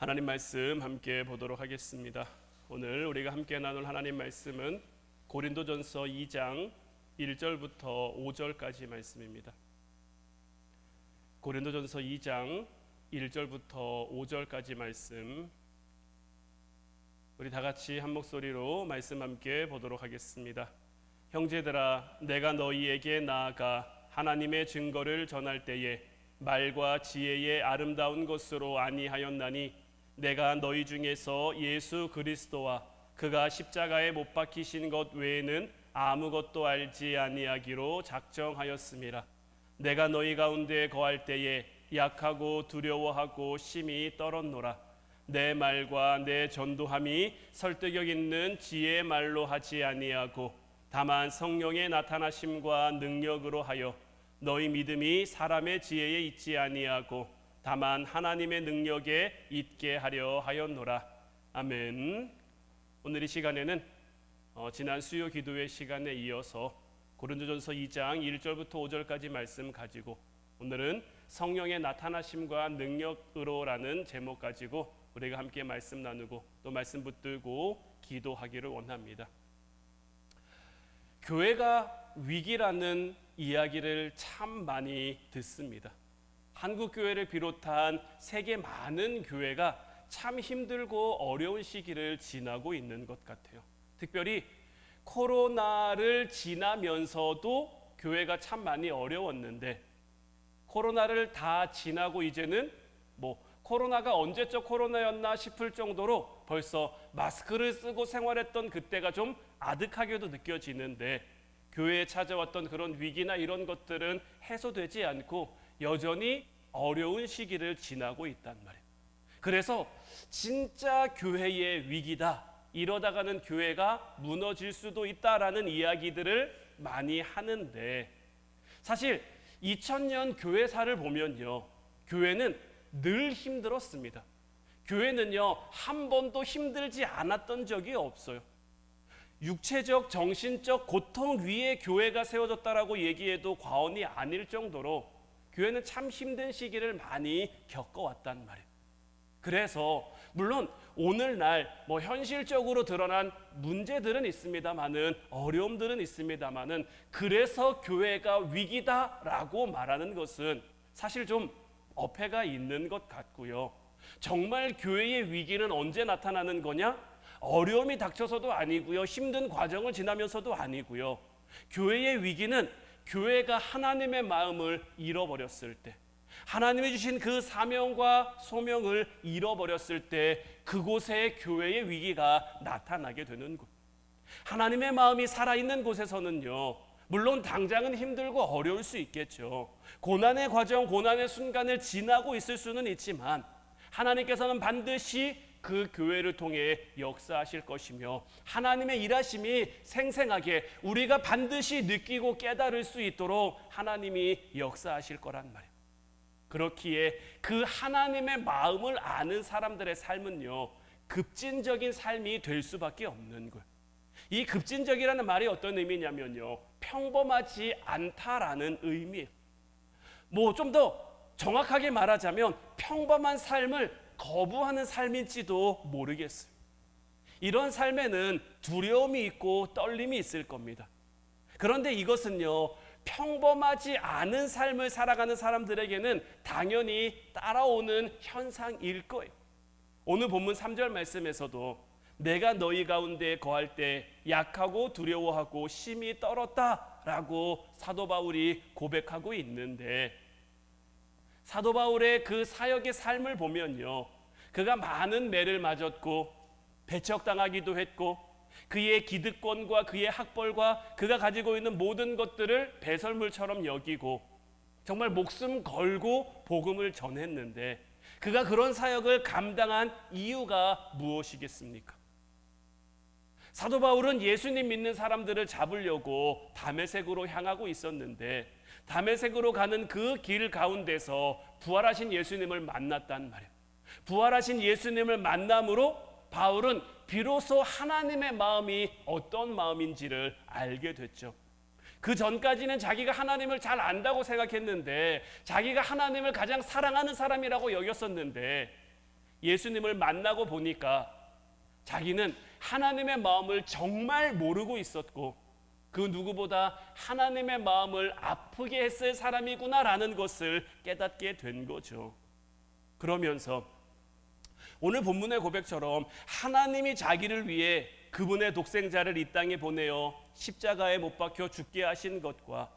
하나님 말씀 함께 보도록 하겠습니다. 오늘 우리가 함께 나눌 하나님 말씀은 고린도전서 2장 1절부터 5절까지 말씀입니다. 고린도전서 2장 1절부터 5절까지 말씀, 우리 다 같이 한 목소리로 말씀 함께 보도록 하겠습니다. 형제들아, 내가 너희에게 나아가 하나님의 증거를 전할 때에 말과 지혜의 아름다운 것으로 아니하였나니 내가 너희 중에서 예수 그리스도와 그가 십자가에 못 박히신 것 외에는 아무것도 알지 아니하기로 작정하였음이라. 내가 너희 가운데 거할 때에 약하고 두려워하고 심히 떨었노라. 내 말과 내 전도함이 설득력 있는 지혜의 말로 하지 아니하고 다만 성령의 나타나심과 능력으로 하여 너희 믿음이 사람의 지혜에 있지 아니하고 다만 하나님의 능력에 있게 하려 하였노라. 아멘. 오늘 이 시간에는 지난 수요 기도회 시간에 이어서 고린도전서 2장 1절부터 5절까지 말씀 가지고 오늘은 성령의 나타나심과 능력으로라는 제목 가지고 우리가 함께 말씀 나누고 또 말씀 붙들고 기도하기를 원합니다. 교회가 위기라는 이야기를 참 많이 듣습니다. 한국 교회를 비롯한 세계 많은 교회가 참 힘들고 어려운 시기를 지나고 있는 것 같아요. 특별히 코로나를 지나면서도 교회가 참 많이 어려웠는데 코로나를 다 지나고 이제는 코로나가 언제적 코로나였나 싶을 정도로 벌써 마스크를 쓰고 생활했던 그때가 좀 아득하게도 느껴지는데 교회에 찾아왔던 그런 위기나 이런 것들은 해소되지 않고 여전히 어려운 시기를 지나고 있단 말이에요. 그래서 진짜 교회의 위기다, 이러다가는 교회가 무너질 수도 있다라는 이야기들을 많이 하는데 사실 2000년 교회사를 보면요, 교회는 늘 힘들었습니다. 교회는요 한 번도 힘들지 않았던 적이 없어요. 육체적, 정신적 고통 위에 교회가 세워졌다라고 얘기해도 과언이 아닐 정도로 교회는 참 힘든 시기를 많이 겪어왔단 말이에요. 그래서 물론 오늘날 현실적으로 드러난 문제들은 있습니다만은, 어려움들은 있습니다만은, 그래서 교회가 위기다라고 말하는 것은 사실 좀 어폐가 있는 것 같고요. 정말 교회의 위기는 언제 나타나는 거냐? 어려움이 닥쳐서도 아니고요, 힘든 과정을 지나면서도 아니고요. 교회의 위기는 교회가 하나님의 마음을 잃어버렸을 때, 하나님이 주신 그 사명과 소명을 잃어버렸을 때 그곳에 교회의 위기가 나타나게 되는 것. 하나님의 마음이 살아있는 곳에서는요, 물론 당장은 힘들고 어려울 수 있겠죠. 고난의 과정, 고난의 순간을 지나고 있을 수는 있지만 하나님께서는 반드시 그 교회를 통해 역사하실 것이며 하나님의 일하심이 생생하게 우리가 반드시 느끼고 깨달을 수 있도록 하나님이 역사하실 거란 말이에요. 그렇기에 그 하나님의 마음을 아는 사람들의 삶은요, 급진적인 삶이 될 수밖에 없는 거예요. 이 급진적이라는 말이 어떤 의미냐면요, 평범하지 않다라는 의미예요. 좀 더 정확하게 말하자면 평범한 삶을 거부하는 삶일지도 모르겠어요. 이런 삶에는 두려움이 있고 떨림이 있을 겁니다. 그런데 이것은요, 평범하지 않은 삶을 살아가는 사람들에게는 당연히 따라오는 현상일 거예요. 오늘 본문 3절 말씀에서도 내가 너희 가운데 거할 때 약하고 두려워하고 심히 떨었다라고 사도 바울이 고백하고 있는데, 사도 바울의 그 사역의 삶을 보면요, 그가 많은 매를 맞았고 배척당하기도 했고 그의 기득권과 그의 학벌과 그가 가지고 있는 모든 것들을 배설물처럼 여기고 정말 목숨 걸고 복음을 전했는데 그가 그런 사역을 감당한 이유가 무엇이겠습니까? 사도 바울은 예수님 믿는 사람들을 잡으려고 다메섹으로 향하고 있었는데 다메섹으로 가는 그 길 가운데서 부활하신 예수님을 만났단 말이에요. 부활하신 예수님을 만남으로 바울은 비로소 하나님의 마음이 어떤 마음인지를 알게 됐죠. 그 전까지는 자기가 하나님을 잘 안다고 생각했는데, 자기가 하나님을 가장 사랑하는 사람이라고 여겼었는데, 예수님을 만나고 보니까 자기는 하나님의 마음을 정말 모르고 있었고 그 누구보다 하나님의 마음을 아프게 했을 사람이구나라는 것을 깨닫게 된 거죠. 그러면서 오늘 본문의 고백처럼 하나님이 자기를 위해 그분의 독생자를 이 땅에 보내어 십자가에 못 박혀 죽게 하신 것과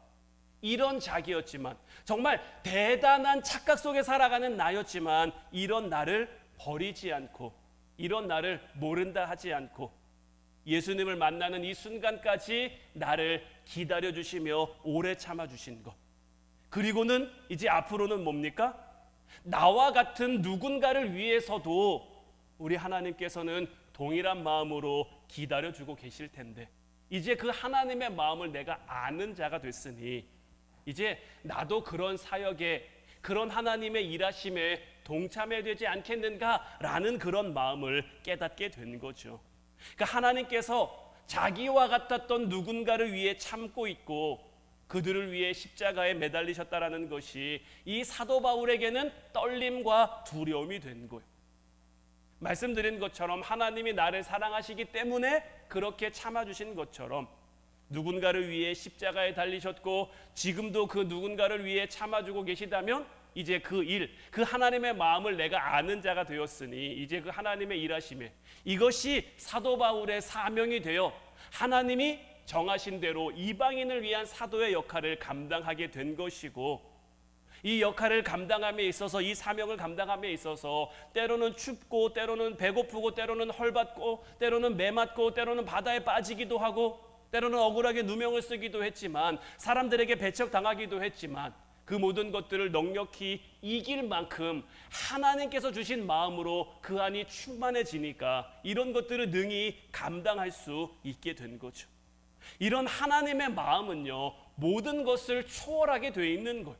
이런 자기였지만 정말 대단한 착각 속에 살아가는 나였지만 이런 나를 버리지 않고 이런 나를 모른다 하지 않고 예수님을 만나는 이 순간까지 나를 기다려주시며 오래 참아주신 것, 그리고는 이제 앞으로는 뭡니까? 나와 같은 누군가를 위해서도 우리 하나님께서는 동일한 마음으로 기다려주고 계실 텐데 이제 그 하나님의 마음을 내가 아는 자가 됐으니 이제 나도 그런 사역에 그런 하나님의 일하심에 동참해야 되지 않겠는가라는 그런 마음을 깨닫게 된 거죠. 그러니까 하나님께서 자기와 같았던 누군가를 위해 참고 있고 그들을 위해 십자가에 매달리셨다라는 것이 이 사도 바울에게는 떨림과 두려움이 된 거예요. 말씀드린 것처럼 하나님이 나를 사랑하시기 때문에 그렇게 참아주신 것처럼 누군가를 위해 십자가에 달리셨고 지금도 그 누군가를 위해 참아주고 계시다면 이제 그 일, 그 하나님의 마음을 내가 아는 자가 되었으니 이제 그 하나님의 일하심에 이것이 사도 바울의 사명이 되어 하나님이 정하신 대로 이방인을 위한 사도의 역할을 감당하게 된 것이고 이 역할을 감당함에 있어서 이 사명을 감당함에 있어서 때로는 춥고 때로는 배고프고 때로는 헐받고 때로는 매맞고 때로는 바다에 빠지기도 하고 때로는 억울하게 누명을 쓰기도 했지만 사람들에게 배척당하기도 했지만 그 모든 것들을 넉넉히 이길 만큼 하나님께서 주신 마음으로 그 안이 충만해지니까 이런 것들을 능히 감당할 수 있게 된 거죠. 이런 하나님의 마음은요 모든 것을 초월하게 돼 있는 거예요.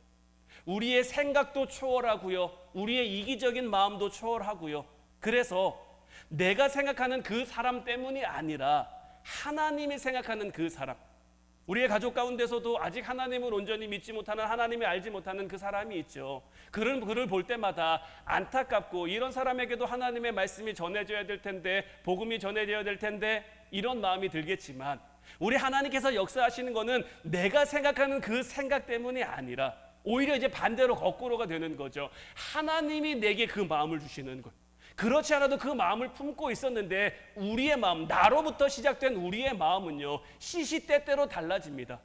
우리의 생각도 초월하고요 우리의 이기적인 마음도 초월하고요 그래서 내가 생각하는 그 사람 때문이 아니라 하나님이 생각하는 그 사람, 우리의 가족 가운데서도 아직 하나님을 온전히 믿지 못하는 하나님을 알지 못하는 그 사람이 있죠. 그를 볼 때마다 안타깝고 이런 사람에게도 하나님의 말씀이 전해져야 될 텐데 복음이 전해져야 될 텐데 이런 마음이 들겠지만 우리 하나님께서 역사하시는 것은 내가 생각하는 그 생각 때문이 아니라 오히려 이제 반대로 거꾸로가 되는 거죠. 하나님이 내게 그 마음을 주시는 것. 그렇지 않아도 그 마음을 품고 있었는데 우리의 마음, 나로부터 시작된 우리의 마음은요 시시때때로 달라집니다.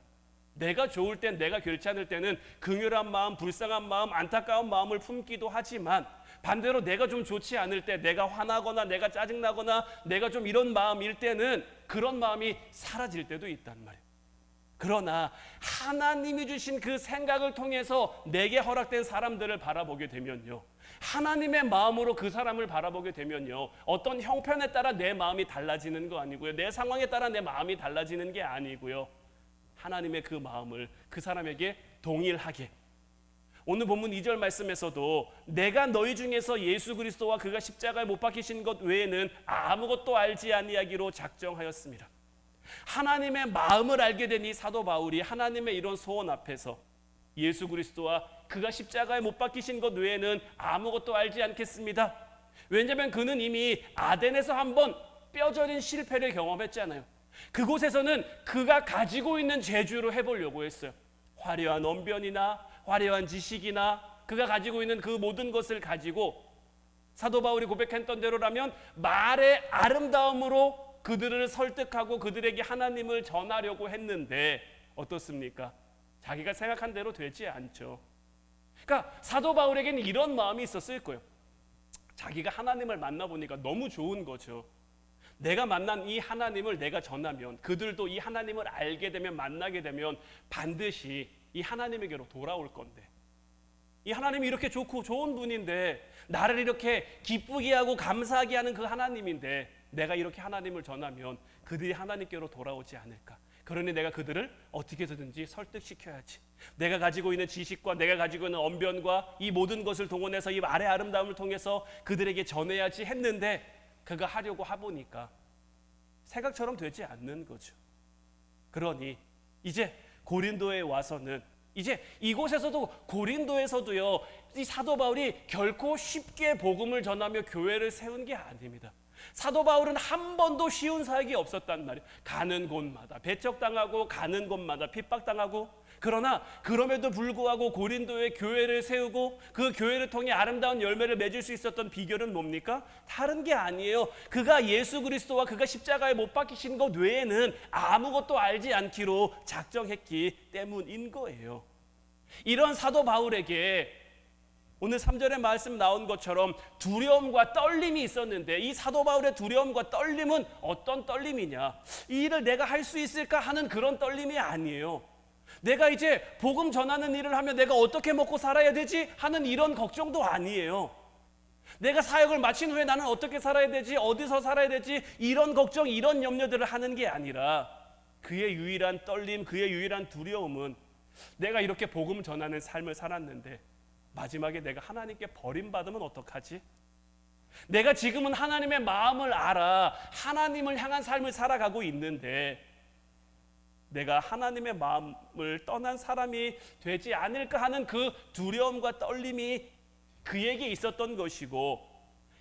내가 좋을 땐, 내가 괜찮을 때는 긍휼한 마음, 불쌍한 마음, 안타까운 마음을 품기도 하지만 반대로 내가 좀 좋지 않을 때, 내가 화나거나 내가 짜증나거나 내가 좀 이런 마음일 때는 그런 마음이 사라질 때도 있단 말이에요. 그러나 하나님이 주신 그 생각을 통해서 내게 허락된 사람들을 바라보게 되면요 하나님의 마음으로 그 사람을 바라보게 되면요 어떤 형편에 따라 내 마음이 달라지는 거 아니고요 내 상황에 따라 내 마음이 달라지는 게 아니고요 하나님의 그 마음을 그 사람에게 동일하게 오늘 본문 2절 말씀에서도 내가 너희 중에서 예수 그리스도와 그가 십자가에 못 박히신 것 외에는 아무것도 알지 아니하기로 작정하였습니다. 하나님의 마음을 알게 된 이 사도 바울이 하나님의 이런 소원 앞에서 예수 그리스도와 그가 십자가에 못 박히신 것 외에는 아무것도 알지 않겠습니다. 왜냐하면 그는 이미 아덴에서 한번 뼈저린 실패를 경험했잖아요. 그곳에서는 그가 가지고 있는 재주로 해보려고 했어요. 화려한 언변이나 화려한 지식이나 그가 가지고 있는 그 모든 것을 가지고 사도 바울이 고백했던 대로라면 말의 아름다움으로 그들을 설득하고 그들에게 하나님을 전하려고 했는데 어떻습니까? 자기가 생각한 대로 되지 않죠. 그러니까 사도 바울에게는 이런 마음이 있었을 거예요. 자기가 하나님을 만나보니까 너무 좋은 거죠. 내가 만난 이 하나님을 내가 전하면 그들도 이 하나님을 알게 되면 만나게 되면 반드시 이 하나님에게로 돌아올 건데 이 하나님이 이렇게 좋고 좋은 분인데 나를 이렇게 기쁘게 하고 감사하게 하는 그 하나님인데 내가 이렇게 하나님을 전하면 그들이 하나님께로 돌아오지 않을까. 그러니 내가 그들을 어떻게 해서든지 설득시켜야지. 내가 가지고 있는 지식과 내가 가지고 있는 언변과 이 모든 것을 동원해서 이 말의 아름다움을 통해서 그들에게 전해야지 했는데 그가 하려고 해보니까 생각처럼 되지 않는 거죠. 그러니 이제 고린도에 와서는 이제 이곳에서도 고린도에서도요, 이 사도 바울이 결코 쉽게 복음을 전하며 교회를 세운 게 아닙니다. 사도 바울은 한 번도 쉬운 사역이 없었단 말이에요. 가는 곳마다 배척당하고 가는 곳마다 핍박당하고, 그러나 그럼에도 불구하고 고린도의 교회를 세우고 그 교회를 통해 아름다운 열매를 맺을 수 있었던 비결은 뭡니까? 다른 게 아니에요. 그가 예수 그리스도와 그가 십자가에 못 박히신 것 외에는 아무것도 알지 않기로 작정했기 때문인 거예요. 이런 사도 바울에게 오늘 3절에 말씀 나온 것처럼 두려움과 떨림이 있었는데, 이 사도 바울의 두려움과 떨림은 어떤 떨림이냐? 이 일을 내가 할 수 있을까 하는 그런 떨림이 아니에요. 내가 이제 복음 전하는 일을 하면 내가 어떻게 먹고 살아야 되지 하는 이런 걱정도 아니에요. 내가 사역을 마친 후에 나는 어떻게 살아야 되지, 어디서 살아야 되지, 이런 걱정, 이런 염려들을 하는 게 아니라, 그의 유일한 떨림, 그의 유일한 두려움은 내가 이렇게 복음 전하는 삶을 살았는데 마지막에 내가 하나님께 버림받으면 어떡하지? 내가 지금은 하나님의 마음을 알아 하나님을 향한 삶을 살아가고 있는데 내가 하나님의 마음을 떠난 사람이 되지 않을까 하는 그 두려움과 떨림이 그에게 있었던 것이고,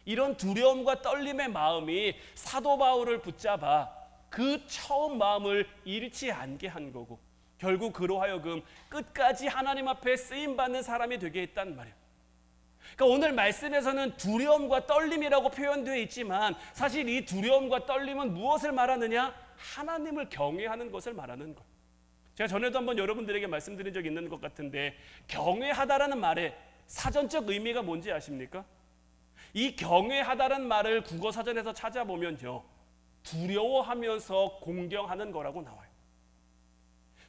이런 두려움과 떨림의 마음이 사도 바울을 붙잡아 그 처음 마음을 잃지 않게 한 거고, 결국 그로 하여금 끝까지 하나님 앞에 쓰임받는 사람이 되게 했단 말이에요. 그러니까 오늘 말씀에서는 두려움과 떨림이라고 표현되어 있지만 사실 이 두려움과 떨림은 무엇을 말하느냐? 하나님을 경외하는 것을 말하는 것. 제가 전에도 한번 여러분들에게 말씀드린 적이 있는 것 같은데, 경외하다라는 말의 사전적 의미가 뭔지 아십니까? 이 경외하다라는 말을 국어사전에서 찾아보면요, 두려워하면서 공경하는 거라고 나와요.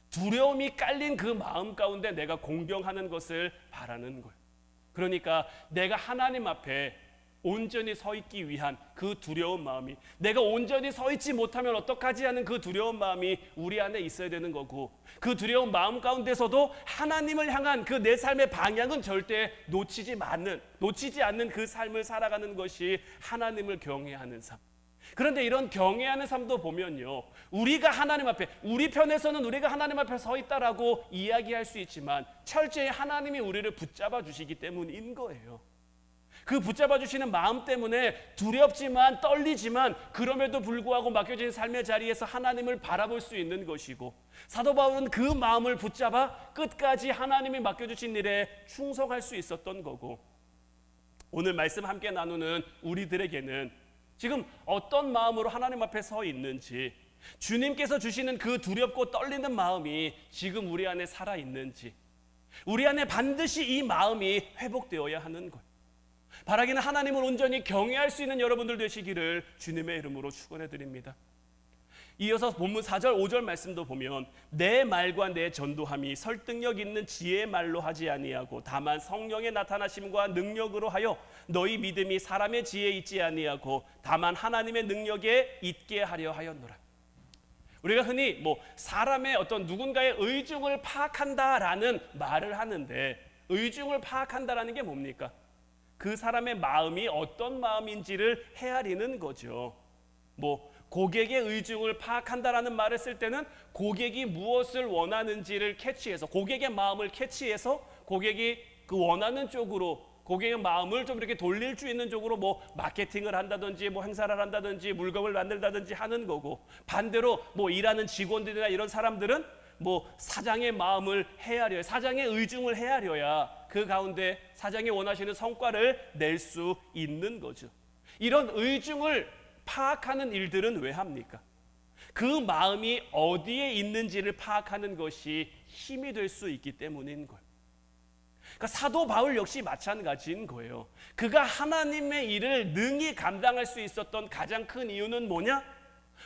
두려움이 깔린 그 마음 가운데 내가 공경하는 것을 바라는 거예요. 그러니까 내가 하나님 앞에 온전히 서 있기 위한 그 두려운 마음이, 내가 온전히 서 있지 못하면 어떡하지 하는 그 두려운 마음이 우리 안에 있어야 되는 거고, 그 두려운 마음 가운데서도 하나님을 향한 그 내 삶의 방향은 절대 놓치지 않는 그 삶을 살아가는 것이 하나님을 경외하는 삶. 그런데 이런 경외하는 삶도 보면요, 우리가 하나님 앞에, 우리 편에서는 우리가 하나님 앞에 서 있다라고 이야기할 수 있지만 철저히 하나님이 우리를 붙잡아 주시기 때문인 거예요. 그 붙잡아 주시는 마음 때문에 두렵지만 떨리지만 그럼에도 불구하고 맡겨진 삶의 자리에서 하나님을 바라볼 수 있는 것이고, 사도 바울은 그 마음을 붙잡아 끝까지 하나님이 맡겨주신 일에 충성할 수 있었던 거고, 오늘 말씀 함께 나누는 우리들에게는 지금 어떤 마음으로 하나님 앞에 서 있는지, 주님께서 주시는 그 두렵고 떨리는 마음이 지금 우리 안에 살아있는지, 우리 안에 반드시 이 마음이 회복되어야 하는 것. 바라기는 하나님을 온전히 경외할 수 있는 여러분들 되시기를 주님의 이름으로 축원해 드립니다. 이어서 본문 4절 5절 말씀도 보면, 내 말과 내 전도함이 설득력 있는 지혜의 말로 하지 아니하고 다만 성령의 나타나심과 능력으로 하여 너희 믿음이 사람의 지혜에 있지 아니하고 다만 하나님의 능력에 있게 하려 하였노라. 우리가 흔히 사람의 어떤 누군가의 의중을 파악한다라는 말을 하는데, 의중을 파악한다라는 게 뭡니까? 그 사람의 마음이 어떤 마음인지를 헤아리는 거죠. 고객의 의중을 파악한다라는 말을 쓸 때는 고객이 무엇을 원하는지를 캐치해서, 고객의 마음을 캐치해서 고객이 그 원하는 쪽으로, 고객의 마음을 좀 이렇게 돌릴 수 있는 쪽으로 마케팅을 한다든지 행사를 한다든지 물건을 만들다든지 하는 거고, 반대로 일하는 직원들이나 이런 사람들은 사장의 마음을 헤아려야, 사장의 의중을 헤아려야 그 가운데 사장이 원하시는 성과를 낼 수 있는 거죠. 이런 의중을 파악하는 일들은 왜 합니까? 그 마음이 어디에 있는지를 파악하는 것이 힘이 될 수 있기 때문인 거예요. 그러니까 사도 바울 역시 마찬가지인 거예요. 그가 하나님의 일을 능히 감당할 수 있었던 가장 큰 이유는 뭐냐?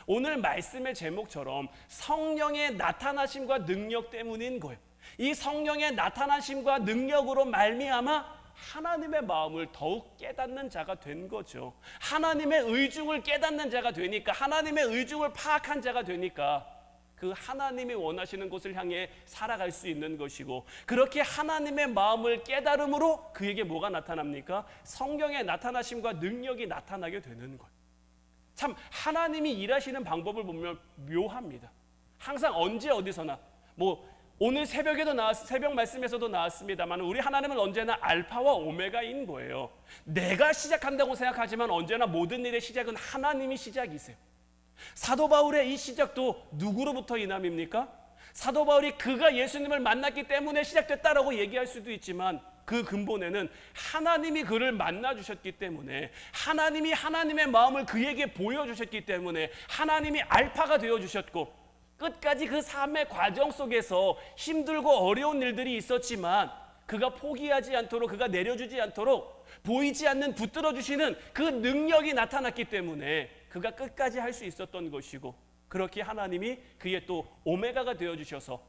오늘 말씀의 제목처럼 성령의 나타나심과 능력 때문인 거예요. 이 성령의 나타나심과 능력으로 말미암아 하나님의 마음을 더욱 깨닫는 자가 된 거죠. 하나님의 의중을 깨닫는 자가 되니까, 하나님의 의중을 파악한 자가 되니까 그 하나님이 원하시는 곳을 향해 살아갈 수 있는 것이고, 그렇게 하나님의 마음을 깨달음으로 그에게 뭐가 나타납니까? 성령의 나타나심과 능력이 나타나게 되는 거예요. 참 하나님이 일하시는 방법을 보면 묘합니다. 항상 언제 어디서나 오늘 새벽 말씀에서도 나왔습니다만 우리 하나님은 언제나 알파와 오메가인 거예요. 내가 시작한다고 생각하지만 언제나 모든 일의 시작은 하나님이 시작이세요. 사도 바울의 이 시작도 누구로부터 인함입니까? 사도 바울이 그가 예수님을 만났기 때문에 시작됐다라고 얘기할 수도 있지만 그 근본에는 하나님이 그를 만나주셨기 때문에, 하나님이 하나님의 마음을 그에게 보여주셨기 때문에 하나님이 알파가 되어주셨고, 끝까지 그 삶의 과정 속에서 힘들고 어려운 일들이 있었지만 그가 포기하지 않도록, 그가 내려주지 않도록 보이지 않는 붙들어 주시는 그 능력이 나타났기 때문에 그가 끝까지 할 수 있었던 것이고, 그렇게 하나님이 그의 또 오메가가 되어주셔서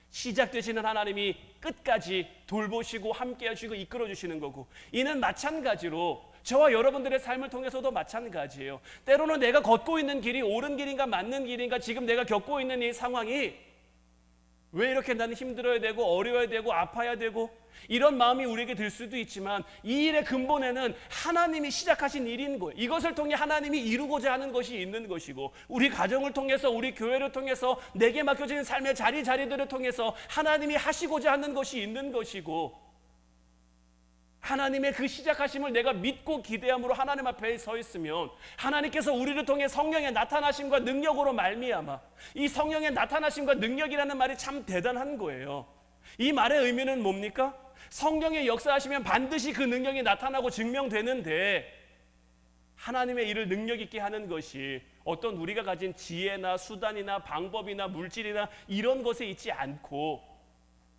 시작되시는 하나님이 끝까지 돌보시고 함께 하시고 이끌어 주시는 거고, 이는 마찬가지로 저와 여러분들의 삶을 통해서도 마찬가지예요. 때로는 내가 걷고 있는 길이 옳은 길인가 맞는 길인가, 지금 내가 겪고 있는 이 상황이 왜 이렇게 나는 힘들어야 되고 어려워야 되고 아파야 되고, 이런 마음이 우리에게 들 수도 있지만 이 일의 근본에는 하나님이 시작하신 일인 거예요. 이것을 통해 하나님이 이루고자 하는 것이 있는 것이고, 우리 가정을 통해서, 우리 교회를 통해서, 내게 맡겨진 삶의 자리들을 통해서 하나님이 하시고자 하는 것이 있는 것이고, 하나님의 그 시작하심을 내가 믿고 기대함으로 하나님 앞에 서 있으면 하나님께서 우리를 통해 성령의 나타나심과 능력으로 말미암아, 이 성령의 나타나심과 능력이라는 말이 참 대단한 거예요. 이 말의 의미는 뭡니까? 성령의 역사하시면 반드시 그 능력이 나타나고 증명되는데, 하나님의 일을 능력 있게 하는 것이 어떤 우리가 가진 지혜나 수단이나 방법이나 물질이나 이런 것에 있지 않고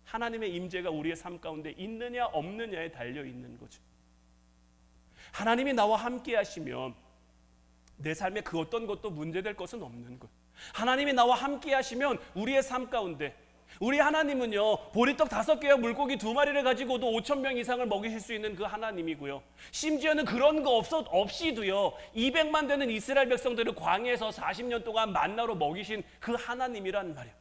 하나님의 임재가 우리의 삶 가운데 있느냐 없느냐에 달려 있는 거죠. 하나님이 나와 함께 하시면 내 삶에 그 어떤 것도 문제될 것은 없는 것. 하나님이 나와 함께 하시면 우리의 삶 가운데, 우리 하나님은요, 보리떡 5개와 물고기 2마리를 가지고도 5,000명 이상을 먹이실 수 있는 그 하나님이고요, 심지어는 그런 거 없이도요 200만 되는 이스라엘 백성들을 광야에서 40년 동안 만나로 먹이신 그 하나님이란 말이에요.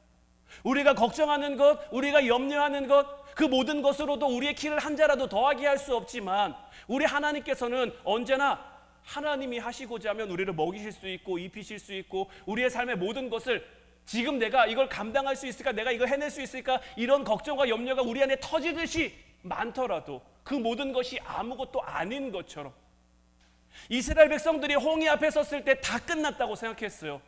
우리가 걱정하는 것, 우리가 염려하는 것, 그 모든 것으로도 우리의 키를 한 자라도 더하게 할 수 없지만 우리 하나님께서는 언제나 하나님이 하시고자 하면 우리를 먹이실 수 있고 입히실 수 있고, 우리의 삶의 모든 것을 지금 내가 이걸 감당할 수 있을까, 내가 이걸 해낼 수 있을까, 이런 걱정과 염려가 우리 안에 터지듯이 많더라도 그 모든 것이 아무것도 아닌 것처럼, 이스라엘 백성들이 홍해 앞에 섰을 때 다 끝났다고 생각했어요.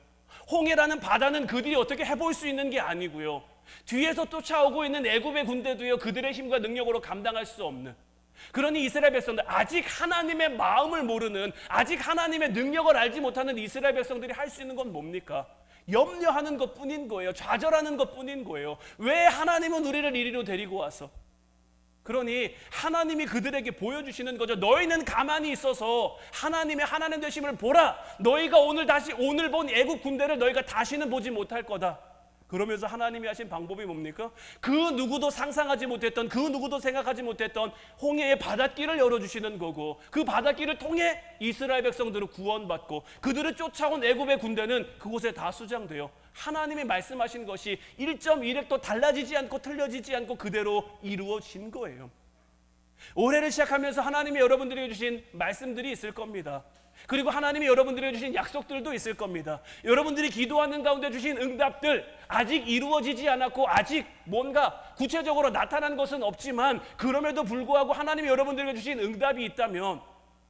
홍해라는 바다는 그들이 어떻게 해볼 수 있는 게 아니고요, 뒤에서 쫓아오고 있는 애굽의 군대도요 그들의 힘과 능력으로 감당할 수 없는, 그러니 이스라엘 백성들, 아직 하나님의 마음을 모르는, 아직 하나님의 능력을 알지 못하는 이스라엘 백성들이 할 수 있는 건 뭡니까? 염려하는 것뿐인 거예요. 좌절하는 것뿐인 거예요. 왜 하나님은 우리를 이리로 데리고 와서? 그러니 하나님이 그들에게 보여주시는 거죠. 너희는 가만히 있어서 하나님의 하나님 되심을 보라. 너희가 오늘 본 애국 군대를 너희가 다시는 보지 못할 거다. 그러면서 하나님이 하신 방법이 뭡니까? 그 누구도 상상하지 못했던, 그 누구도 생각하지 못했던 홍해의 바닷길을 열어주시는 거고, 그 바닷길을 통해 이스라엘 백성들을 구원받고 그들을 쫓아온 애굽의 군대는 그곳에 다 수장되어 하나님이 말씀하신 것이 1.1획도 달라지지 않고 틀려지지 않고 그대로 이루어진 거예요. 올해를 시작하면서 하나님이 여러분들에게 주신 말씀들이 있을 겁니다. 그리고 하나님이 여러분들에게 주신 약속들도 있을 겁니다. 여러분들이 기도하는 가운데 주신 응답들, 아직 이루어지지 않았고 아직 뭔가 구체적으로 나타난 것은 없지만, 그럼에도 불구하고 하나님이 여러분들에게 주신 응답이 있다면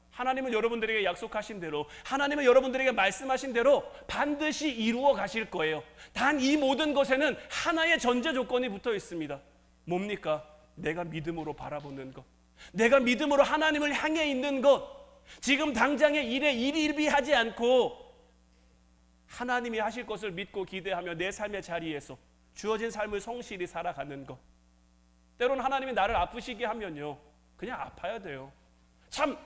하나님은 여러분들에게 약속하신 대로, 하나님은 여러분들에게 말씀하신 대로 반드시 이루어 가실 거예요. 단 이 모든 것에는 하나의 전제 조건이 붙어 있습니다. 뭡니까? 내가 믿음으로 바라보는 것, 내가 믿음으로 하나님을 향해 있는 것, 지금 당장의 일에 일희일비하지 않고 하나님이 하실 것을 믿고 기대하며 내 삶의 자리에서 주어진 삶을 성실히 살아가는 것. 때로는 하나님이 나를 아프시게 하면요 그냥 아파야 돼요. 참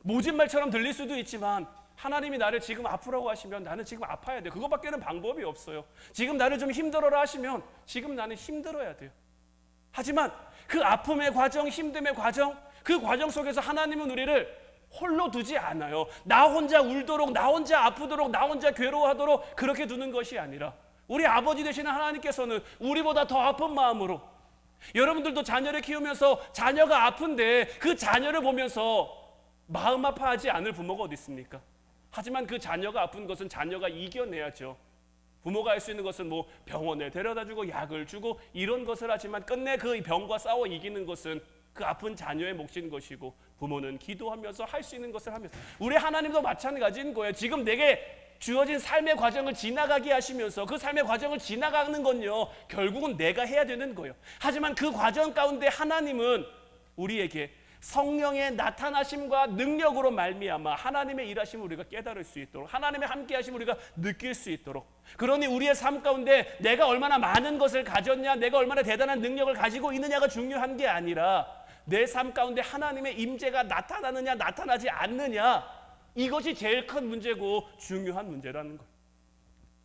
모진 말처럼 들릴 수도 있지만 하나님이 나를 지금 아프라고 하시면 나는 지금 아파야 돼요. 그것밖에는 방법이 없어요. 지금 나를 좀 힘들어라 하시면 지금 나는 힘들어야 돼요. 하지만 그 아픔의 과정, 힘듦의 과정, 그 과정 속에서 하나님은 우리를 홀로 두지 않아요. 나 혼자 울도록, 나 혼자 아프도록, 나 혼자 괴로워하도록 그렇게 두는 것이 아니라, 우리 아버지 되시는 하나님께서는 우리보다 더 아픈 마음으로, 여러분들도 자녀를 키우면서 자녀가 아픈데 그 자녀를 보면서 마음 아파하지 않을 부모가 어디 있습니까? 하지만 그 자녀가 아픈 것은 자녀가 이겨내야죠. 부모가 할 수 있는 것은 뭐 병원에 데려다주고 약을 주고 이런 것을 하지만 끝내 그 병과 싸워 이기는 것은 그 아픈 자녀의 몫인 것이고, 부모는 기도하면서 할 수 있는 것을 하면서, 우리 하나님도 마찬가지인 거예요. 지금 내게 주어진 삶의 과정을 지나가게 하시면서 그 삶의 과정을 지나가는 건요, 결국은 내가 해야 되는 거예요. 하지만 그 과정 가운데 하나님은 우리에게 성령의 나타나심과 능력으로 말미암아 하나님의 일하심을 우리가 깨달을 수 있도록, 하나님의 함께하심을 우리가 느낄 수 있도록, 그러니 우리의 삶 가운데 내가 얼마나 많은 것을 가졌냐, 내가 얼마나 대단한 능력을 가지고 있느냐가 중요한 게 아니라 내 삶 가운데 하나님의 임재가 나타나느냐 나타나지 않느냐, 이것이 제일 큰 문제고 중요한 문제라는 거예요.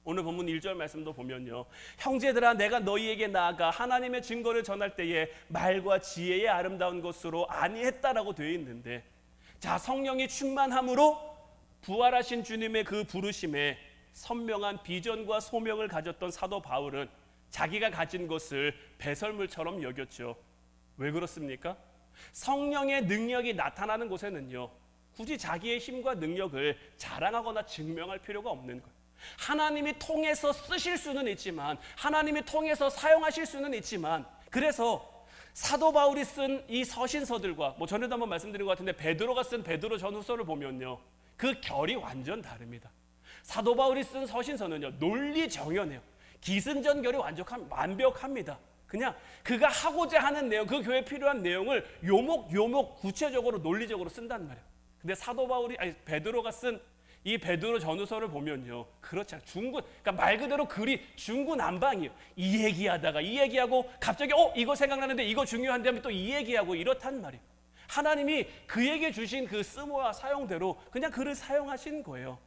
오늘 본문 1절 말씀도 보면요, 형제들아 내가 너희에게 나아가 하나님의 증거를 전할 때에 말과 지혜의 아름다운 것으로 아니했다라고 되어 있는데, 자, 성령이 충만함으로 부활하신 주님의 그 부르심에 선명한 비전과 소명을 가졌던 사도 바울은 자기가 가진 것을 배설물처럼 여겼죠. 왜 그렇습니까? 성령의 능력이 나타나는 곳에는요, 굳이 자기의 힘과 능력을 자랑하거나 증명할 필요가 없는 거예요. 하나님이 통해서 쓰실 수는 있지만, 하나님이 통해서 사용하실 수는 있지만, 그래서 사도 바울이 쓴 이 서신서들과, 뭐 전에도 한번 말씀드린 것 같은데 베드로가 쓴 베드로 전후서를 보면요, 그 결이 완전 다릅니다. 사도 바울이 쓴 서신서는요, 논리 정연해요. 기승전결이 완벽합니다. 그냥 그가 하고자 하는 내용, 그 교회에 필요한 내용을 요목요목 구체적으로 논리적으로 쓴단 말이에요. 근데 베드로가 쓴 이 베드로 전후서를 보면요, 그렇지 않아요. 그러니까 말 그대로 글이 중구난방이에요. 이 얘기하다가 이 얘기하고 갑자기 이거 생각나는데 이거 중요한데 하면 또 이 얘기하고 이렇단 말이에요. 하나님이 그에게 주신 그 쓰모와 사용대로 그냥 글을 사용하신 거예요.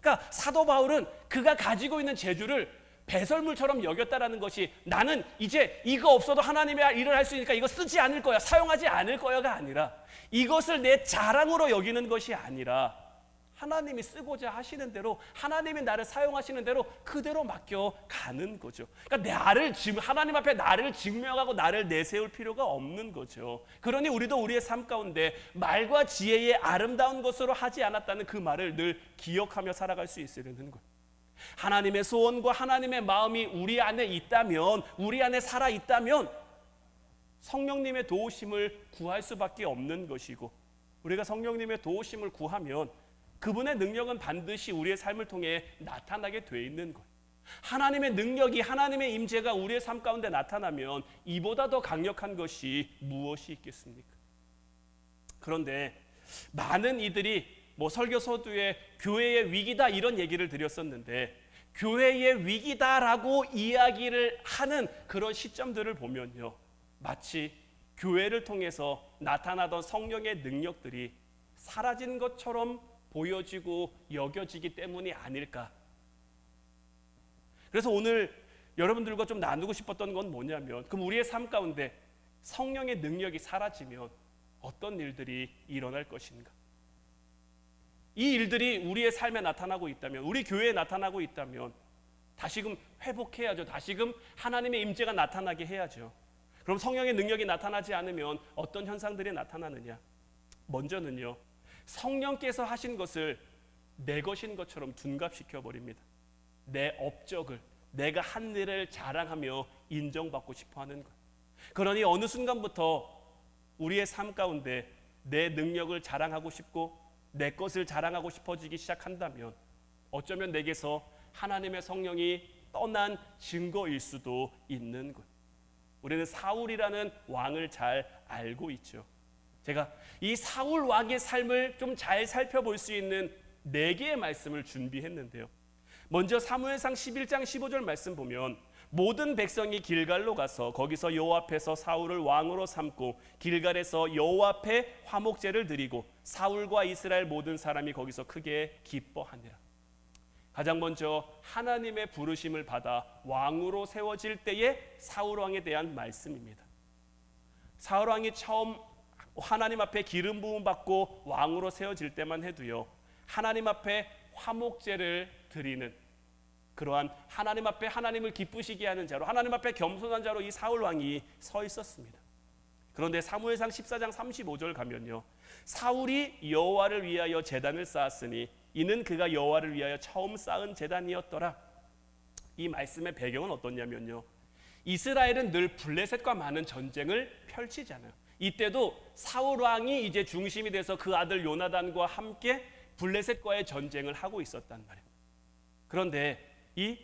그러니까 사도 바울은 그가 가지고 있는 재주를 배설물처럼 여겼다라는 것이, 나는 이제 이거 없어도 하나님의 일을 할 수 있으니까 이거 쓰지 않을 거야, 사용하지 않을 거야가 아니라, 이것을 내 자랑으로 여기는 것이 아니라 하나님이 쓰고자 하시는 대로, 하나님이 나를 사용하시는 대로 그대로 맡겨가는 거죠. 그러니까 하나님 앞에 나를 증명하고 나를 내세울 필요가 없는 거죠. 그러니 우리도 우리의 삶 가운데 말과 지혜의 아름다운 것으로 하지 않았다는 그 말을 늘 기억하며 살아갈 수 있으려는 거예요. 하나님의 소원과 하나님의 마음이 우리 안에 있다면, 우리 안에 살아 있다면 성령님의 도우심을 구할 수밖에 없는 것이고, 우리가 성령님의 도우심을 구하면 그분의 능력은 반드시 우리의 삶을 통해 나타나게 돼 있는 거예요. 하나님의 능력이, 하나님의 임재가 우리의 삶 가운데 나타나면 이보다 더 강력한 것이 무엇이 있겠습니까? 그런데 많은 이들이 뭐 설교 서두에 교회의 위기다 이런 얘기를 드렸었는데, 교회의 위기다라고 이야기를 하는 그런 시점들을 보면요, 마치 교회를 통해서 나타나던 성령의 능력들이 사라진 것처럼 보여지고 여겨지기 때문이 아닐까. 그래서 오늘 여러분들과 좀 나누고 싶었던 건 뭐냐면, 그럼 우리의 삶 가운데 성령의 능력이 사라지면 어떤 일들이 일어날 것인가? 이 일들이 우리의 삶에 나타나고 있다면, 우리 교회에 나타나고 있다면 다시금 회복해야죠. 다시금 하나님의 임재가 나타나게 해야죠. 그럼 성령의 능력이 나타나지 않으면 어떤 현상들이 나타나느냐? 먼저는요, 성령께서 하신 것을 내 것인 것처럼 둔갑시켜 버립니다. 내 업적을, 내가 한 일을 자랑하며 인정받고 싶어 하는 것. 그러니 어느 순간부터 우리의 삶 가운데 내 능력을 자랑하고 싶고 내 것을 자랑하고 싶어지기 시작한다면 어쩌면 내게서 하나님의 성령이 떠난 증거일 수도 있는 것. 우리는 사울이라는 왕을 잘 알고 있죠. 제가 이 사울 왕의 삶을 좀 잘 살펴볼 수 있는 4개의 말씀을 준비했는데요. 먼저 사무엘상 11장 15절 말씀 보면, 모든 백성이 길갈로 가서 거기서 여호와 앞에서 사울을 왕으로 삼고 길갈에서 여호와 앞에 화목제를 드리고 사울과 이스라엘 모든 사람이 거기서 크게 기뻐하니라. 가장 먼저 하나님의 부르심을 받아 왕으로 세워질 때의 사울 왕에 대한 말씀입니다. 사울 왕이 처음 하나님 앞에 기름 부음 받고 왕으로 세워질 때만 해도요, 하나님 앞에 화목제를 드리는 그러한 하나님 앞에 하나님을 기쁘시게 하는 자로, 하나님 앞에 겸손한 자로 이 사울 왕이 서 있었습니다. 그런데 사무엘상 14장 35절 가면요, 사울이 여호와를 위하여 제단을 쌓았으니 이는 그가 여호와를 위하여 처음 쌓은 제단이었더라. 이 말씀의 배경은 어떠냐면요, 이스라엘은 늘 블레셋과 많은 전쟁을 펼치잖아요. 이때도 사울 왕이 이제 중심이 돼서 그 아들 요나단과 함께 블레셋과의 전쟁을 하고 있었단 말이에요. 그런데 이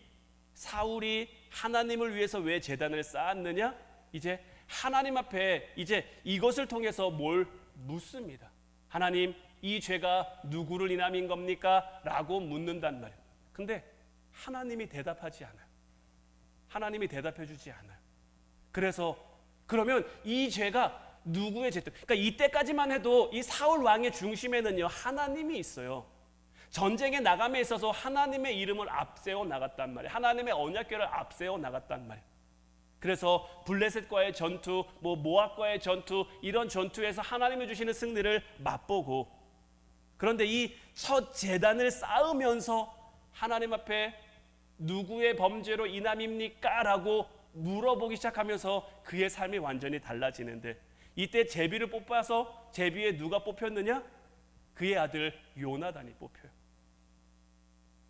사울이 하나님을 위해서 왜 제단을 쌓았느냐? 이제 하나님 앞에 이제 이것을 통해서 뭘 묻습니다. 하나님, 이 죄가 누구를 인함인 겁니까? 라고 묻는단 말이에요. 근데 하나님이 대답하지 않아요. 하나님이 대답해 주지 않아요. 그래서 그러면 이 죄가 누구의 죄? 그러니까 이때까지만 해도 이 사울 왕의 중심에는요, 하나님이 있어요. 전쟁에 나감에 있어서 하나님의 이름을 앞세워 나갔단 말이에요. 하나님의 언약궤를 앞세워 나갔단 말이에요. 그래서 블레셋과의 전투, 모압과의 전투, 이런 전투에서 하나님이 주시는 승리를 맛보고, 그런데 이 첫 제단을 쌓으면서 하나님 앞에 누구의 범죄로 인함입니까? 라고 물어보기 시작하면서 그의 삶이 완전히 달라지는데, 이때 제비를 뽑아서 제비에 누가 뽑혔느냐? 그의 아들 요나단이 뽑혀요.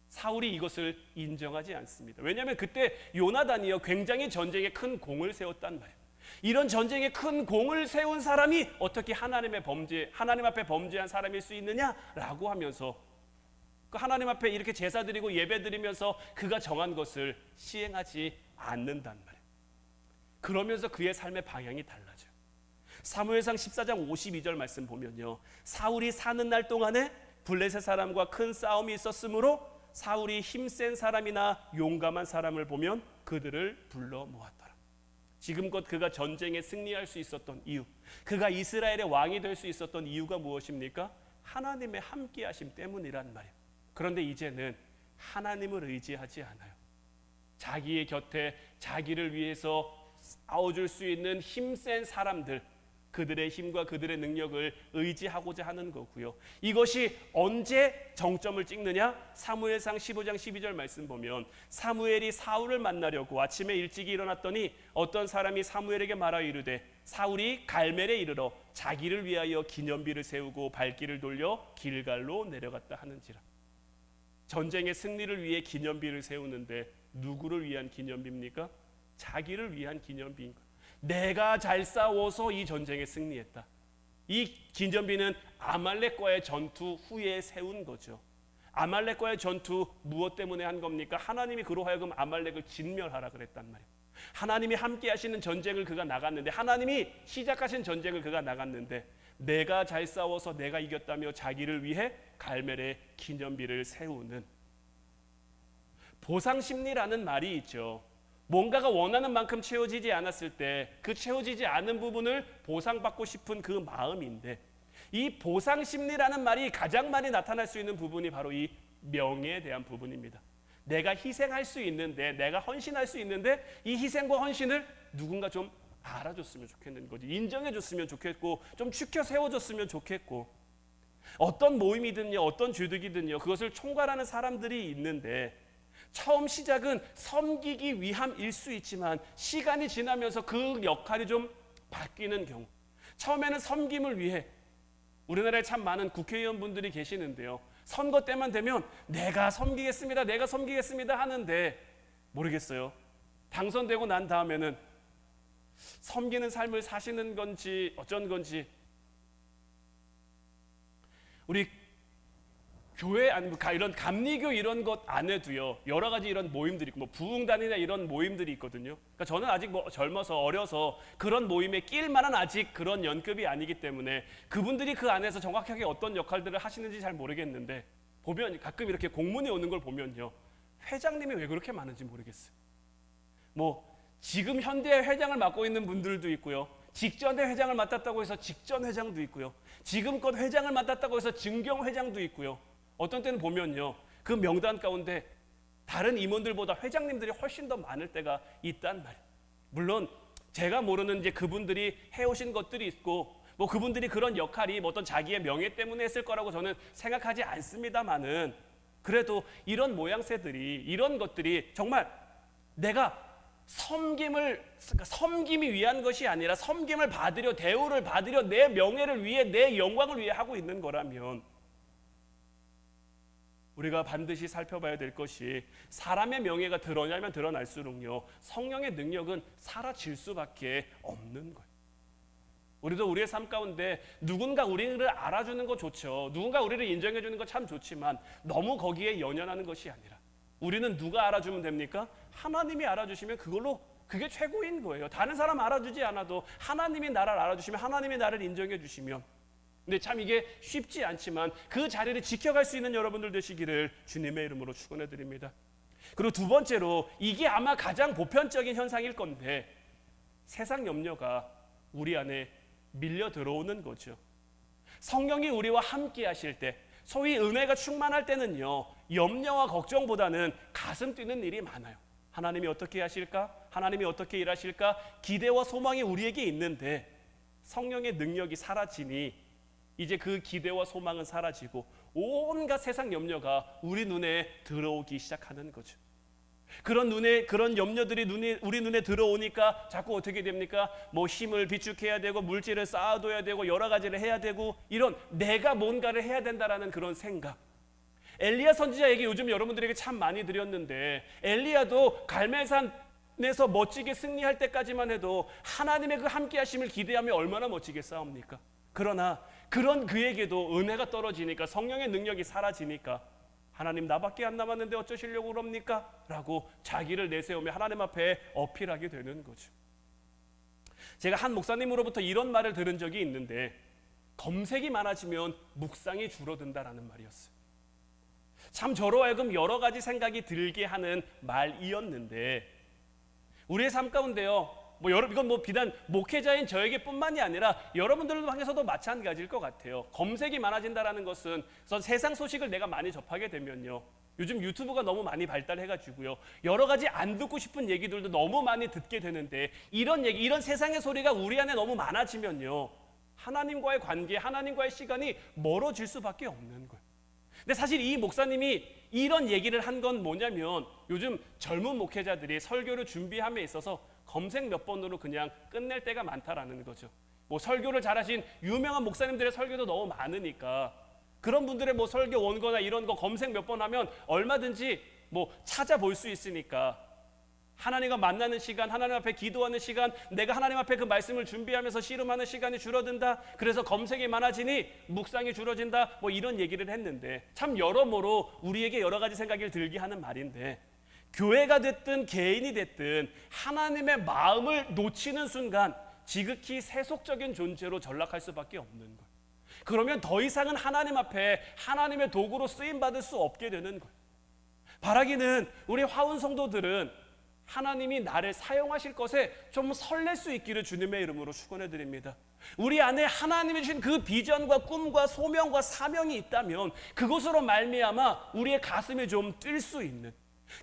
사울이 이것을 인정하지 않습니다. 왜냐하면 그때 요나단이요, 굉장히 전쟁에 큰 공을 세웠단 말이에요. 이런 전쟁에 큰 공을 세운 사람이 어떻게 하나님 앞에 범죄한 사람일 수 있느냐라고 하면서 그 하나님 앞에 이렇게 제사 드리고 예배 드리면서 그가 정한 것을 시행하지 않는단 말이에요. 그러면서 그의 삶의 방향이 달라져요. 사무엘상 14장 52절 말씀 보면요, 사울이 사는 날 동안에 블레셋 사람과 큰 싸움이 있었으므로 사울이 힘센 사람이나 용감한 사람을 보면 그들을 불러 모았더라. 지금껏 그가 전쟁에 승리할 수 있었던 이유, 그가 이스라엘의 왕이 될 수 있었던 이유가 무엇입니까? 하나님의 함께하심 때문이란 말이에요. 그런데 이제는 하나님을 의지하지 않아요. 자기의 곁에 자기를 위해서 싸워줄 수 있는 힘센 사람들, 그들의 힘과 그들의 능력을 의지하고자 하는 거고요. 이것이 언제 정점을 찍느냐? 사무엘상 15장 12절 말씀 보면, 사무엘이 사울을 만나려고 아침에 일찍 일어났더니 어떤 사람이 사무엘에게 말하여 이르되, 사울이 갈멜에 이르러 자기를 위하여 기념비를 세우고 발길을 돌려 길갈로 내려갔다 하는지라. 전쟁의 승리를 위해 기념비를 세우는데 누구를 위한 기념비입니까? 자기를 위한 기념비인 거예요. 내가 잘 싸워서 이 전쟁에 승리했다. 이 기념비는 아말렉과의 전투 후에 세운 거죠. 아말렉과의 전투 무엇 때문에 한 겁니까? 하나님이 그로 하여금 아말렉을 진멸하라 그랬단 말이에요. 하나님이 함께 하시는 전쟁을 그가 나갔는데, 하나님이 시작하신 전쟁을 그가 나갔는데, 내가 잘 싸워서 내가 이겼다며 자기를 위해 갈멜에 기념비를 세우는 보상심리라는 말이 있죠. 뭔가가 원하는 만큼 채워지지 않았을 때 그 채워지지 않은 부분을 보상받고 싶은 그 마음인데, 이 보상심리라는 말이 가장 많이 나타날 수 있는 부분이 바로 이 명예에 대한 부분입니다. 내가 희생할 수 있는데, 내가 헌신할 수 있는데, 이 희생과 헌신을 누군가 좀 알아줬으면 좋겠는 거지. 인정해줬으면 좋겠고, 좀 추켜 세워줬으면 좋겠고, 어떤 모임이든요, 어떤 주득이든요, 그것을 총괄하는 사람들이 있는데, 처음 시작은 섬기기 위함일 수 있지만 시간이 지나면서 그 역할이 좀 바뀌는 경우, 처음에는 섬김을 위해, 우리나라에 참 많은 국회의원분들이 계시는데요, 선거 때만 되면 내가 섬기겠습니다, 내가 섬기겠습니다 하는데, 모르겠어요, 당선되고 난 다음에는 섬기는 삶을 사시는 건지 어쩐 건지. 우리 교회 이런 감리교 이런 것 안에도요, 여러 가지 이런 모임들이 있고, 부흥단이나 이런 모임들이 있거든요. 그러니까 저는 아직 젊어서 어려서 그런 모임에 낄 만한 아직 그런 연급이 아니기 때문에 그분들이 그 안에서 정확하게 어떤 역할들을 하시는지 잘 모르겠는데, 보면 가끔 이렇게 공문이 오는 걸 보면요, 회장님이 왜 그렇게 많은지 모르겠어요. 지금 현대 회장을 맡고 있는 분들도 있고요, 직전에 회장을 맡았다고 해서 직전 회장도 있고요, 지금껏 회장을 맡았다고 해서 증경 회장도 있고요. 어떤 때는 보면요, 그 명단 가운데 다른 임원들보다 회장님들이 훨씬 더 많을 때가 있단 말이에요. 물론 제가 모르는 이제 그분들이 해오신 것들이 있고, 그분들이 그런 역할이 어떤 자기의 명예 때문에 했을 거라고 저는 생각하지 않습니다만은, 그래도 이런 모양새들이, 이런 것들이 정말 내가 섬김이 위한 것이 아니라 섬김을 받으려, 대우를 받으려, 내 명예를 위해, 내 영광을 위해 하고 있는 거라면, 우리가 반드시 살펴봐야 될 것이 사람의 명예가 드러나면 드러날수록요 성령의 능력은 사라질 수밖에 없는 거예요. 우리도 우리의 삶 가운데 누군가 우리를 알아주는 거 좋죠. 누군가 우리를 인정해 주는 거 참 좋지만 너무 거기에 연연하는 것이 아니라 우리는 누가 알아주면 됩니까? 하나님이 알아주시면 그게 최고인 거예요. 다른 사람 알아주지 않아도 하나님이 나를 알아주시면, 하나님이 나를 인정해 주시면. 근데 참 이게 쉽지 않지만 그 자리를 지켜갈 수 있는 여러분들 되시기를 주님의 이름으로 축원해 드립니다. 그리고 두 번째로, 이게 아마 가장 보편적인 현상일 건데, 세상 염려가 우리 안에 밀려 들어오는 거죠. 성령이 우리와 함께 하실 때, 소위 은혜가 충만할 때는요, 염려와 걱정보다는 가슴 뛰는 일이 많아요. 하나님이 어떻게 하실까? 하나님이 어떻게 일하실까? 기대와 소망이 우리에게 있는데 성령의 능력이 사라지니 이제 그 기대와 소망은 사라지고 온갖 세상 염려가 우리 눈에 들어오기 시작하는 거죠. 그런 염려들이 우리 눈에 들어오니까 자꾸 어떻게 됩니까? 뭐 힘을 비축해야 되고 물질을 쌓아둬야 되고 여러 가지를 해야 되고, 이런 내가 뭔가를 해야 된다라는 그런 생각. 엘리야 선지자 얘기 요즘 여러분들에게 참 많이 드렸는데, 엘리야도 갈멜산에서 멋지게 승리할 때까지만 해도 하나님의 그 함께 하심을 기대하며 얼마나 멋지게 싸웁니까? 그러나 그런 그에게도 은혜가 떨어지니까, 성령의 능력이 사라지니까 하나님 나밖에 안 남았는데 어쩌시려고 그럽니까? 라고 자기를 내세우며 하나님 앞에 어필하게 되는 거죠. 제가 한 목사님으로부터 이런 말을 들은 적이 있는데, 검색이 많아지면 묵상이 줄어든다라는 말이었어요. 참 저로 하여금 여러 가지 생각이 들게 하는 말이었는데, 우리의 삶 가운데요, 이건 비단 목회자인 저에게뿐만이 아니라 여러분들도 향해서도 마찬가지일 것 같아요. 검색이 많아진다라는 것은, 세상 소식을 내가 많이 접하게 되면요, 요즘 유튜브가 너무 많이 발달해가지고요, 여러 가지 안 듣고 싶은 얘기들도 너무 많이 듣게 되는데, 이런 얘기, 이런 세상의 소리가 우리 안에 너무 많아지면요, 하나님과의 관계, 하나님과의 시간이 멀어질 수밖에 없는 거예요. 근데 사실 이 목사님이 이런 얘기를 한 건 뭐냐면, 요즘 젊은 목회자들이 설교를 준비함에 있어서 검색 몇 번으로 그냥 끝낼 때가 많다라는 거죠. 설교를 잘하신 유명한 목사님들의 설교도 너무 많으니까 그런 분들의 설교 원고나 이런 거 검색 몇 번 하면 얼마든지 찾아볼 수 있으니까, 하나님과 만나는 시간, 하나님 앞에 기도하는 시간, 내가 하나님 앞에 그 말씀을 준비하면서 씨름하는 시간이 줄어든다. 그래서 검색이 많아지니 묵상이 줄어진다. 이런 얘기를 했는데, 참 여러모로 우리에게 여러 가지 생각을 들게 하는 말인데, 교회가 됐든 개인이 됐든 하나님의 마음을 놓치는 순간 지극히 세속적인 존재로 전락할 수밖에 없는 거예요. 그러면 더 이상은 하나님 앞에 하나님의 도구로 쓰임받을 수 없게 되는 거예요. 바라기는 우리 화운 성도들은 하나님이 나를 사용하실 것에 좀 설렐 수 있기를 주님의 이름으로 축원해 드립니다. 우리 안에 하나님이 주신 그 비전과 꿈과 소명과 사명이 있다면 그것으로 말미암아 우리의 가슴이 좀 뛸 수 있는,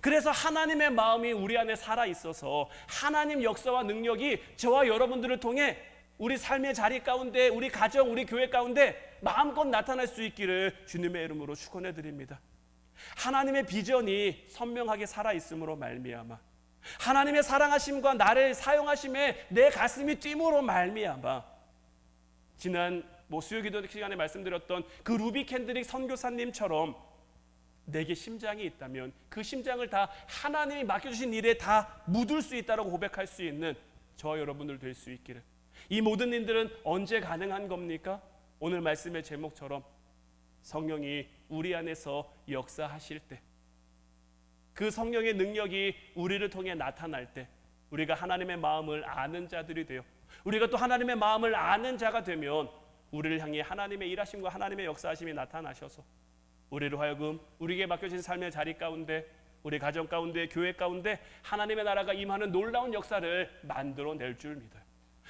그래서 하나님의 마음이 우리 안에 살아 있어서 하나님 역사와 능력이 저와 여러분들을 통해 우리 삶의 자리 가운데, 우리 가정, 우리 교회 가운데 마음껏 나타날 수 있기를 주님의 이름으로 축원해 드립니다. 하나님의 비전이 선명하게 살아 있음으로 말미암아, 하나님의 사랑하심과 나를 사용하심에 내 가슴이 뛴으로 말미암아, 지난 수요기도 시간에 말씀드렸던 그 루비 캔드릭 선교사님처럼 내게 심장이 있다면 그 심장을 다 하나님이 맡겨주신 일에 다 묻을 수 있다고 고백할 수 있는 저와 여러분들 될 수 있기를. 이 모든 일들은 언제 가능한 겁니까? 오늘 말씀의 제목처럼 성령이 우리 안에서 역사하실 때, 그 성령의 능력이 우리를 통해 나타날 때, 우리가 하나님의 마음을 아는 자들이 되어, 우리가 또 하나님의 마음을 아는 자가 되면 우리를 향해 하나님의 일하심과 하나님의 역사하심이 나타나셔서 우리로 하여금 우리에게 맡겨진 삶의 자리 가운데, 우리 가정 가운데, 교회 가운데 하나님의 나라가 임하는 놀라운 역사를 만들어낼 줄 믿어요.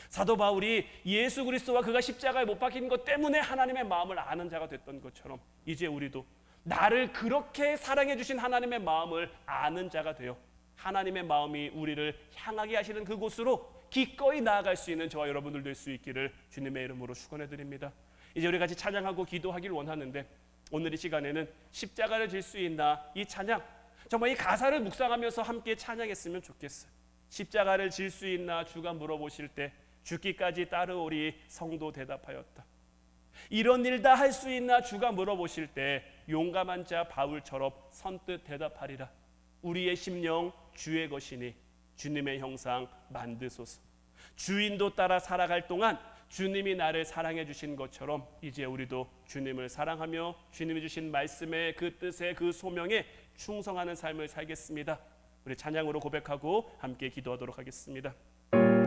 사도 바울이 예수 그리스도와 그가 십자가에 못 박힌 것 때문에 하나님의 마음을 아는 자가 됐던 것처럼, 이제 우리도 나를 그렇게 사랑해 주신 하나님의 마음을 아는 자가 되어 하나님의 마음이 우리를 향하게 하시는 그곳으로 기꺼이 나아갈 수 있는 저와 여러분들 될 수 있기를 주님의 이름으로 축원해 드립니다. 이제 우리 같이 찬양하고 기도하길 원하는데, 오늘 이 시간에는 십자가를 질 수 있나, 이 찬양, 정말 이 가사를 묵상하면서 함께 찬양했으면 좋겠어요. 십자가를 질 수 있나 주가 물어보실 때 죽기까지 따르오리 성도 대답하였다. 이런 일 다 할 수 있나 주가 물어보실 때 용감한 자 바울처럼 선뜻 대답하리라. 우리의 심령 주의 것이니 주님의 형상 만드소서. 주인도 따라 살아갈 동안 주님이 나를 사랑해 주신 것처럼 이제 우리도 주님을 사랑하며 주님이 주신 말씀의 그 뜻에 그 소명에 충성하는 삶을 살겠습니다. 우리 찬양으로 고백하고 함께 기도하도록 하겠습니다.